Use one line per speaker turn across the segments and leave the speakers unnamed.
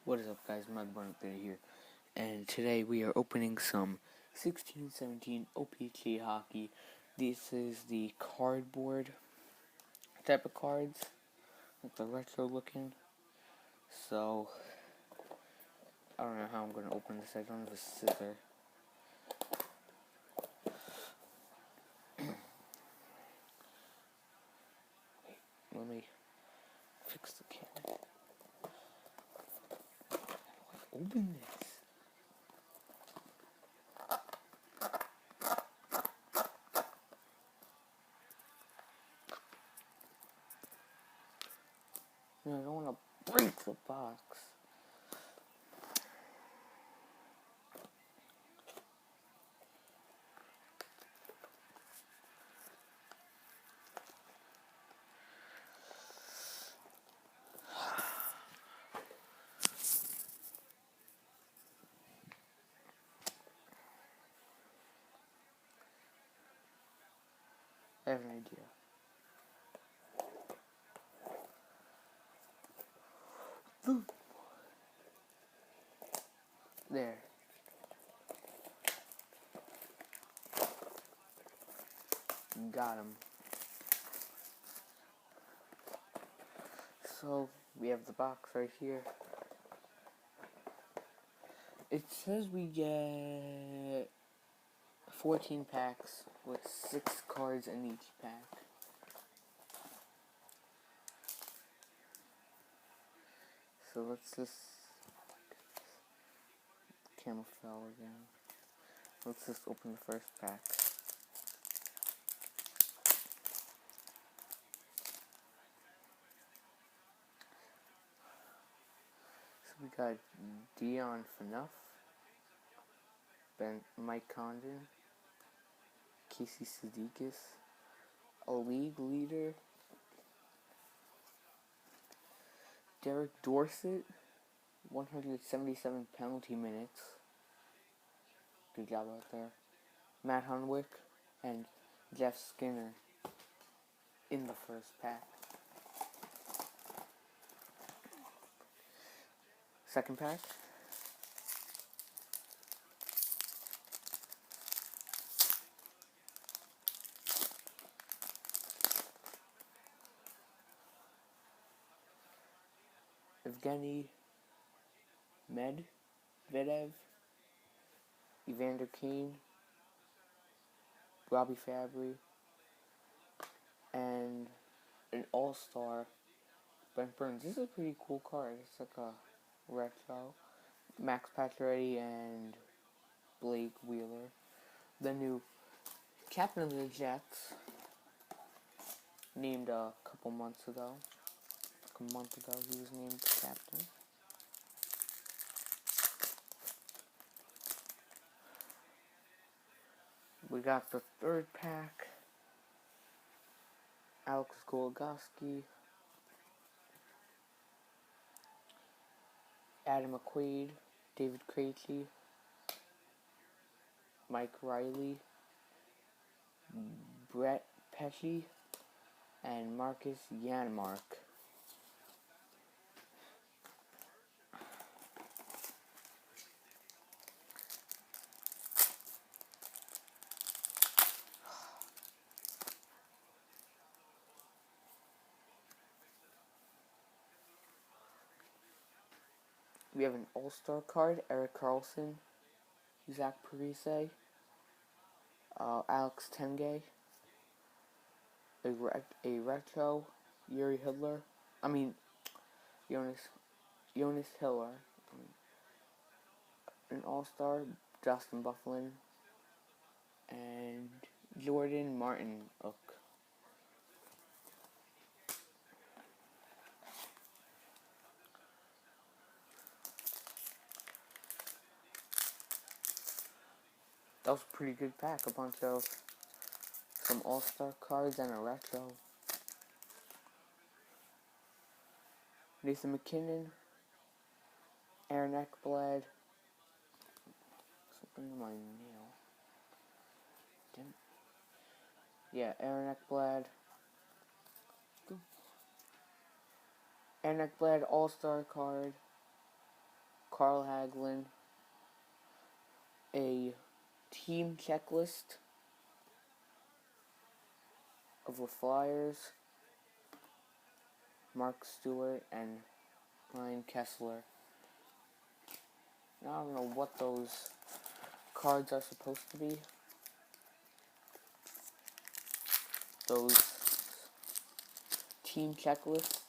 What is up, guys? Mud130 here, and today we are opening some 16-17 o-pee-chee hockey. This is the cardboard type of cards, like the retro looking. So, I don't know how I'm going to open this. I don't have a scissor. Let me fix the camera. How do I open this? I don't want to break the box. I have an idea. There. Got him. So, we have the box right here. It says we get 14 packs with 6 cards in each pack. So let's just... camera fell again. Let's just open the first pack. So we got Dion Phaneuf, Mike Condon, Casey Siddiquis, a league leader, Derek Dorsett, 177 penalty minutes. Good job out there. Matt Hunwick and Jeff Skinner in the first pack. Second pack. Evgeny Medvedev, Evander Kane, Robbie Fabry, and an all-star, Brent Burns. This is a pretty cool card. It's like a retro. Max Pacioretty and Blake Wheeler. The new captain of the Jets, named a couple months ago. Like a month ago, he was named captain. We got the third pack. Alex Goligoski, Adam McQuaid, David Krejci, Mike Riley, Brett Pesci, and Marcus Janmark. We have an all-star card, Erik Karlsson, Zach Parise, Alex Tenge, a retro, Yuri Hiller, Jonas Hiller, an all-star, Justin Bufflin, and Jordan Martinook. That was a pretty good pack. A bunch of some all-star cards and a retro. Nathan McKinnon, Aaron Ekblad. Something in my nail. Yeah, Aaron Ekblad. Aaron Ekblad all-star card. Carl Hagelin, a team checklist of the Flyers, Mark Stewart, and Ryan Kessler. Now, I don't know what those cards are supposed to be. Those team checklists.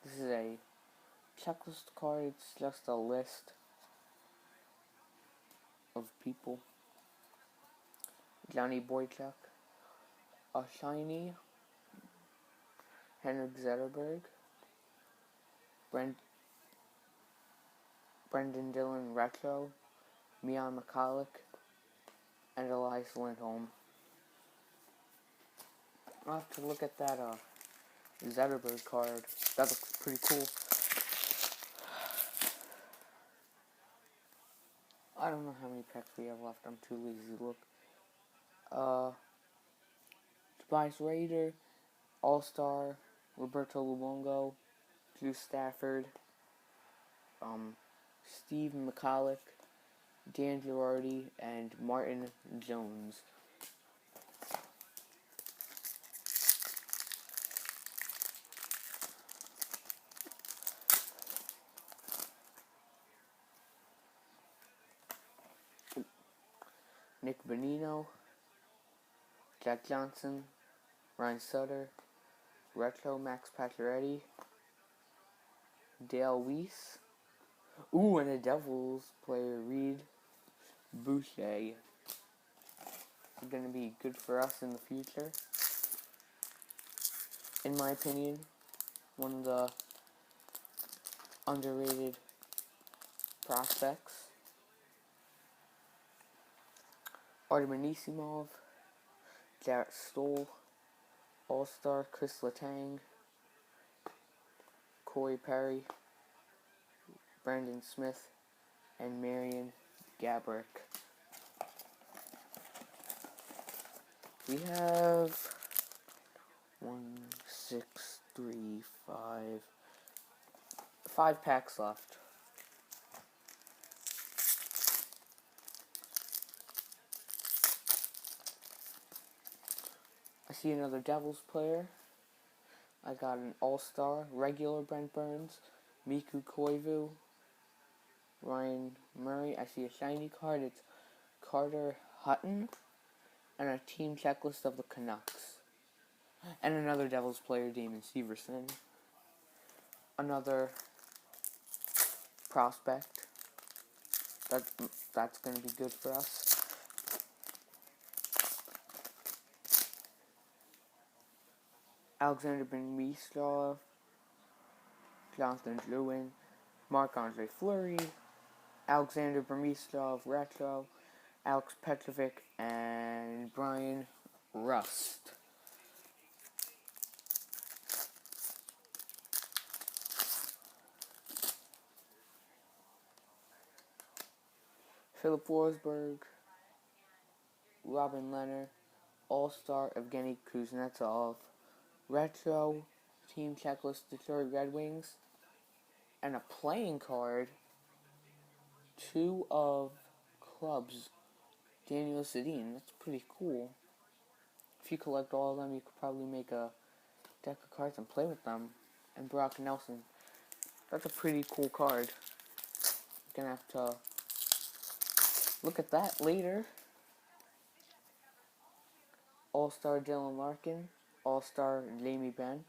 This is a checklist card. It's just a list of people. Johnny Boychuk, a shiny Henrik Zetterberg, Brendan Dillon retro, Mian McCulloch, and Elias Lindholm. I'll have to look at that Zetterberg card. That looks pretty cool. I don't know how many packs we have left. I'm too lazy to look. Tobias Raider, All-Star, Roberto Luongo, Drew Stafford, Steve McCulloch, Dan Girardi, and Martin Jones. Nick Bonino, Jack Johnson, Ryan Sutter, Retro Max Pacioretty, Dale Weiss, and a Devils player, Reed Boucher. Going to be good for us in the future. In my opinion, one of the underrated prospects. Artem Anisimov, Jarrett Stoll, All-Star Chris Letang, Corey Perry, Brandon Smith, and Marian Gaborik. We have 5 packs left. I see another Devils player. I got an All-Star, regular Brent Burns, Miku Koivu, Ryan Murray. I see a shiny card. It's Carter Hutton, and a team checklist of the Canucks. And another Devils player, Damon Severson. Another prospect. That's going to be good for us. Alexander Benmistrov, Jonathan Drouin, Marc-Andre Fleury, Alexander Bermistrov retro, Alex Petrovic, and Brian Rust. Philip Forsberg, Robin Leonard, All-Star Evgeny Kuznetsov, retro team checklist Detroit Red Wings, and a playing card, 2 of clubs, Daniel Sedin. That's pretty cool. If you collect all of them, you could probably make a deck of cards and play with them. And Brock Nelson. That's a pretty cool card. You're gonna have to look at that later. All-Star Dylan Larkin, All-Star Jamie Benn,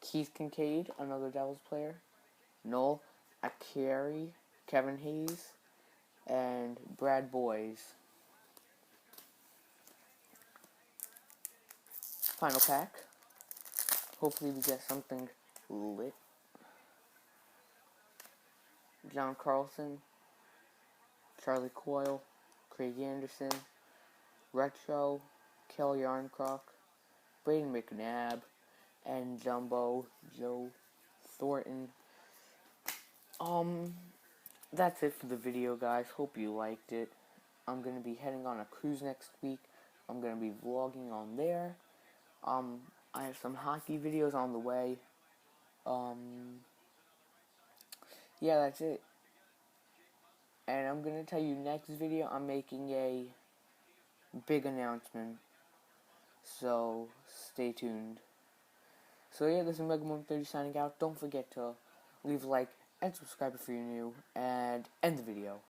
Keith Kincaid, another Devils player, Noel Acciari, Kevin Hayes, and Brad Boys. Final pack. Hopefully we get something lit. John Carlson, Charlie Coyle, Craig Anderson, Retro, Kel Yarncroc, Braden McNabb, and Jumbo Joe Thornton. That's it for the video, guys. Hope you liked it. I'm going to be heading on a cruise next week. I'm going to be vlogging on there. I have some hockey videos on the way. Um, yeah, that's it. And I'm gonna tell you next video I'm making a big announcement. So stay tuned. So yeah, this is Mega130 signing out. Don't forget to leave a like and subscribe if you're new, and end the video.